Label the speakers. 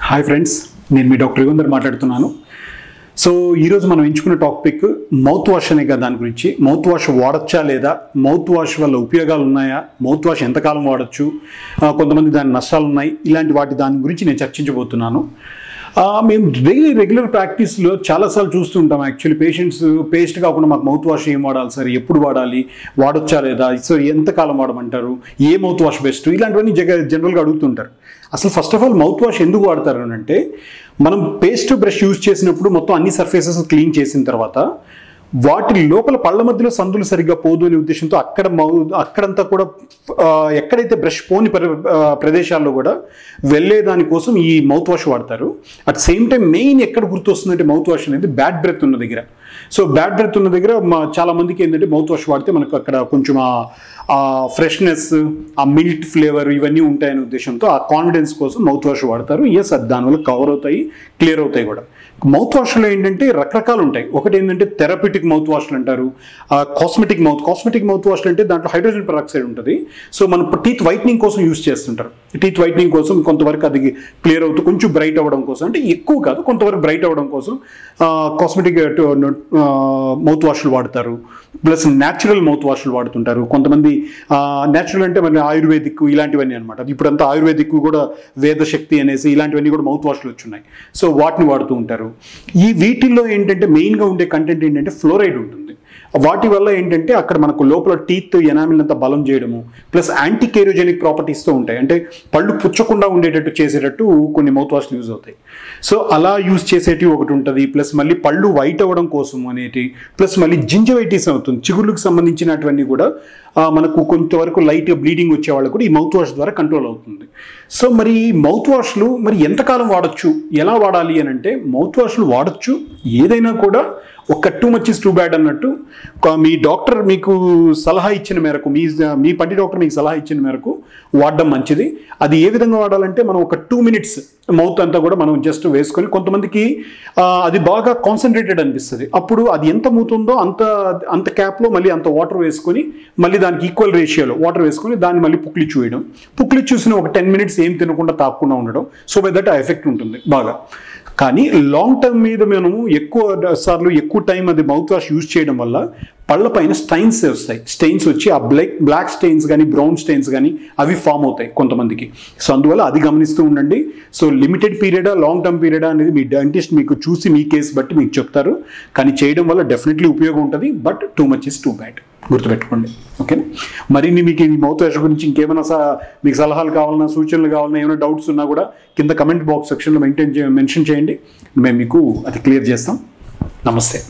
Speaker 1: Hi friends, నేను మీ doctor Yugandhar మాట్లాడుతున్నాను. So ఈరోజు మనం ఎంచుకున్న టాపిక్ మౌత్ వాష్ అనే కదా. దాని గురించి మౌత్ వాష్ వాడచ్చా లేదా, మౌత్ వాష్ వల్ల ఉపయోగాలు ఉన్నాయా, మౌత్ వాష్ ఎంతకాలం వాడచ్చు, కొంతమంది దాని నష్టాలు ఉన్నాయి, ఇలాంటి దాని గురించి నేను చర్చించబోతున్నాను. మేము రెగ్యులర్ ప్రాక్టీస్లో చాలాసార్లు చూస్తుంటాం. యాక్చువల్లీ పేస్ట్ కాకుండా మాకు మౌత్ వాష్ ఏం వాడాలి సార్, ఎప్పుడు వాడాలి, వాడొచ్చా లేదా, సో ఎంతకాలం వాడమంటారు, ఏ మౌత్ వాష్ బెస్ట్, ఇలాంటివన్నీ జనరల్గా అడుగుతుంటారు. అసలు first of all mouth wash ఎందుకు వాడతారు అని అంటే, మనం పేస్ట్ బ్రష్ యూజ్ చేసినప్పుడు మొత్తం అన్ని సర్ఫేసెస్ క్లీన్ చేసిన తర్వాత వాటి లోపల పళ్ళ మధ్యలో సందులు సరిగ్గా పోదు అనే ఉద్దేశంతో అక్కడంతా కూడా ఎక్కడైతే బ్రష్ పోని ప్రదేశాల్లో కూడా వెళ్ళేదానికోసం ఈ మౌత్ వాష్ వాడతారు. అట్ సేమ్ టైం మెయిన్ ఎక్కడ గుర్తొస్తుందంటే మౌత్ వాష్ అనేది బ్యాడ్ బ్రెత్ ఉన్న దగ్గర. సో బ్యాడ్ బ్రెత్ ఉన్న దగ్గర చాలా మందికి ఏంటంటే మౌత్ వాష్ వాడితే మనకు అక్కడ కొంచెం ఆ ఫ్రెష్నెస్, ఆ మిల్ట్ ఫ్లేవర్ ఇవన్నీ ఉంటాయనే ఉద్దేశంతో ఆ కాన్ఫిడెన్స్ కోసం మౌత్ వాష్ వాడతారు. అది దానివల్ల కవర్ అవుతాయి, క్లియర్ అవుతాయి కూడా. మౌత్ వాష్లో ఏంటంటే రకరకాలు ఉంటాయి. ఒకటి ఏంటంటే థెరప్యూటిక్ మౌత్ వాష్లు అంటారు, కాస్మెటిక్ మౌత్ వాష్లు అంటే దాంట్లో హైడ్రోజన్ పెరాక్సైడ్ ఉంటుంది. సో మనం టీత్ వైట్నింగ్ కోసం యూజ్ చేస్తుంటారు. టీత్ వైట్నింగ్ కోసం కొంతవరకు అది క్లియర్ అవుతూ కొంచెం బ్రైట్ అవ్వడం కోసం, అంటే ఎక్కువ కాదు కొంతవరకు బ్రైట్ అవ్వడం కోసం కాస్మెటిక్ మౌత్ వాష్లు వాడతారు. ప్లస్ న్యాచురల్ మౌత్ వాష్లు వాడుతుంటారు కొంతమంది. న్యాచురల్ అంటే మన ఆయుర్వేదిక్ ఇలాంటివన్నీ అనమాట. ఇప్పుడంతా ఆయుర్వేదిక్ కూడా వేదశక్తి అనేసి ఇలాంటివన్నీ కూడా మౌత్ వాష్లు వచ్చున్నాయి. సో వాటిని వాడుతూ ఉంటారు. ఈ వీటిల్లో ఏంటంటే మెయిన్గా ఉండే కంటెంట్ ఏంటంటే ఫ్లోరైడ్ ఉంటుంది. వాటి వల్ల ఏంటంటే అక్కడ మనకు లోపల టీత్ ఎనామిల్ అంతా బలం చేయడము, ప్లస్ యాంటీ కేరోజెనిక్ ప్రాపర్టీస్తో ఉంటాయి. అంటే పళ్ళు పుచ్చకుండా ఉండేటట్టు చేసేటట్టు కొన్ని మౌత్ వాష్లు యూజ్ అవుతాయి. సో అలా యూజ్ చేసేటివి ఒకటి ఉంటుంది. ప్లస్ మళ్ళీ పళ్ళు వైట్ అవ్వడం కోసం అనేటి, ప్లస్ మళ్ళీ జింజవైటిస్ అవుతుంది, చిగుళ్ళకు సంబంధించినటువన్నీ కూడా మనకు కొంతవరకు లైట్ బ్లీడింగ్ వచ్చే వాళ్ళు కూడా ఈ మౌత్ వాష్ ద్వారా కంట్రోల్ అవుతుంది. సో మరి ఈ మౌత్ వాష్లు మరి ఎంతకాలం వాడచ్చు, ఎలా వాడాలి అని అంటే, మౌత్ వాష్లు వాడచ్చు ఏదైనా కూడా. ఒక too much is too bad అన్నట్టు మీ డాక్టర్ మీకు సలహా ఇచ్చిన మేరకు, మీ పంటి డాక్టర్ మీకు సలహా ఇచ్చిన మేరకు వాడడం మంచిది. అది ఏ విధంగా వాడాలంటే, మనం ఒక 2 minutes మౌత్ అంతా కూడా మనం జస్ట్ వేసుకొని, కొంతమందికి అది బాగా కాన్సన్ట్రేటెడ్ అనిపిస్తుంది, అప్పుడు అది ఎంత మూతుందో అంత క్యాప్లో మళ్ళీ అంత వాటర్ వేసుకొని, మళ్ళీ దానికి ఈక్వల్ రేషియోలో వాటర్ వేసుకొని దాన్ని మళ్ళీ పుక్లి చూయడం. పుక్లి చూసిన ఒక 10 minutes ఏం తినకుండా తాకుండా ఉండడం. సో బై దట్ ఆ ఎఫెక్ట్ ఉంటుంది బాగా. కానీ లాంగ్ టర్మ్ మీద మనము ఎక్కువ టైం అది మౌత్ వాష్ యూజ్ చేయడం వల్ల పళ్ళ పైన స్టెయిన్స్ వస్తాయి. స్టెయిన్స్ వచ్చి ఆ బ్లాక్ స్టెయిన్స్ కానీ బ్రౌన్ స్టెయిన్స్ కానీ అవి ఫామ్ అవుతాయి కొంతమందికి. సో అందువల్ల అది గమనిస్తూ ఉండండి. సో లిమిటెడ్ పీరియడా లాంగ్ టర్మ్ పీరియడా అనేది మీ డెంటిస్ట్ మీకు చూసి మీ కేసు బట్టి మీకు చెప్తారు. కానీ చేయడం వల్ల డెఫినెట్లీ ఉపయోగం ఉంటుంది. But too much is too bad, గుర్తుపెట్టుకోండి. ఓకేనా? మరిన్ని మీకు ఈ మౌత్ వాష్ గురించి ఇంకేమైనా మీకు సలహాలు కావాలన్నా, సూచనలు కావాలన్నా, ఏమైనా డౌట్స్ ఉన్నా కూడా కింద కమెంట్ బాక్స్ సెక్షన్లో మెన్షన్ చేయండి. మేము మీకు అది క్లియర్ చేస్తాం. నమస్తే.